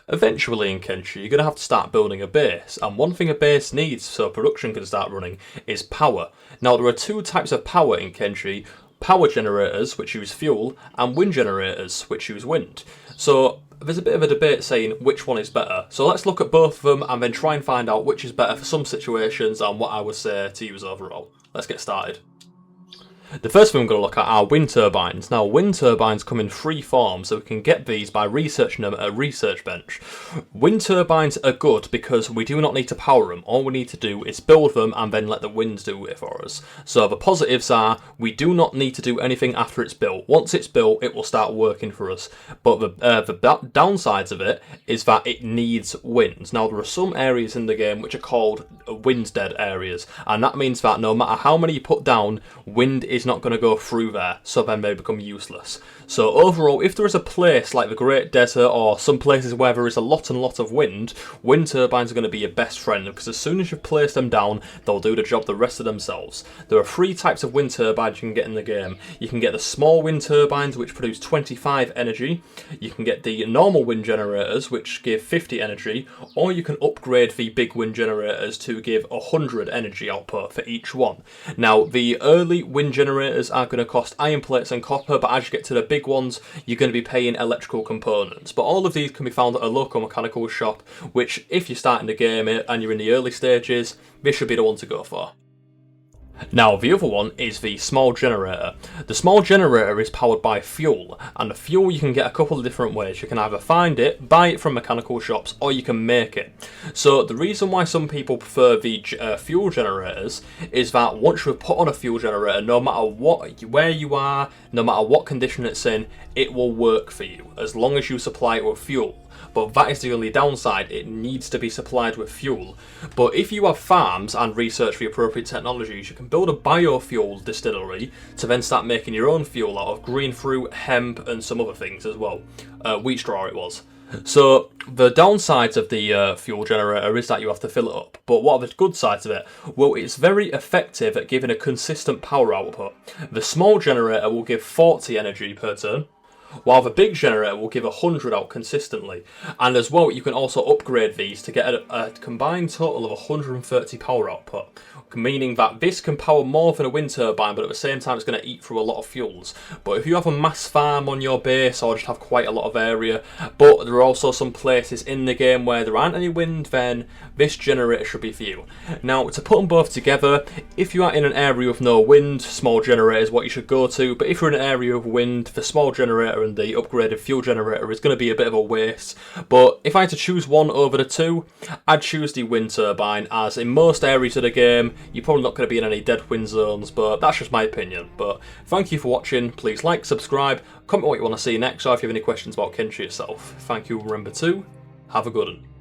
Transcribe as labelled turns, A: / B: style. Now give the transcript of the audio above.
A: Eventually in Kenshi, you're going to have to start building a base, and one thing a base needs so production can start running is power. Now, there are two types of power in Kenshi: power generators, which use fuel, and wind generators, which use wind. So there's a bit of a debate saying which one is better. So let's look at both of them and then try and find out which is better for some situations and what I would say to use overall. Let's get started. The first thing we're going to look at are wind turbines. Now, wind turbines come in three forms, so we can get these by researching them at a research bench. Wind turbines are good because we do not need to power them. All we need to do is build them and then let the winds do it for us. So the positives are we do not need to do anything after it's built. Once it's built, it will start working for us. But the downsides of it is that it needs wind. Now, there are some areas in the game which are called wind dead areas, and that means that no matter how many you put down, wind is not going to go through there, so then they become useless. So overall, if there is a place like the Great Desert or some places where there is a lot of wind turbines are going to be your best friend, because as soon as you've placed them down, they'll do the job the rest of themselves. There are three types of wind turbines you can get in the game. You can get the small wind turbines, which produce 25 energy. You can get the normal wind generators, which give 50 energy, or you can upgrade the big wind generators to give 100 energy output for each one. Now, the early wind generators are going to cost iron plates and copper, but as you get to the big ones, you're going to be paying electrical components. But all of these can be found at a local mechanical shop, which, if you're starting the game and you're in the early stages, this should be the one to go for. Now, the other one is the small generator. The small generator is powered by fuel, and the fuel you can get a couple of different ways. You can either find it, buy it from mechanical shops, or you can make it. So the reason why some people prefer the fuel generators is that once you've put on a fuel generator, no matter where you are, no matter what condition it's in, it will work for you, as long as you supply it with fuel. But that is the only downside: it needs to be supplied with fuel. But if you have farms and research the appropriate technologies, you can build a biofuel distillery to then start making your own fuel out of green fruit, hemp, and some other things as well. Wheat straw it was. So the downsides of the fuel generator is that you have to fill it up. But what are the good sides of it? Well, it's very effective at giving a consistent power output. The small generator will give 40 energy per turn, while the big generator will give 100 out consistently. And as well, you can also upgrade these to get a combined total of 130 power output, meaning that this can power more than a wind turbine, but at the same time it's going to eat through a lot of fuels. But if you have a mass farm on your base, or just have quite a lot of area, but there are also some places in the game where there aren't any wind, then this generator should be for you. Now, to put them both together, if you are in an area with no wind, small generator is what you should go to. But if you're in an area of wind, the small generator and the upgraded fuel generator is going to be a bit of a waste. But if I had to choose one over the two, I'd choose the wind turbine, as in most areas of the game, you're probably not going to be in any dead wind zones, but that's just my opinion. But thank you for watching. Please like, subscribe, comment what you want to see next, or if you have any questions about Kenshi itself. Thank you, remember to have a good one.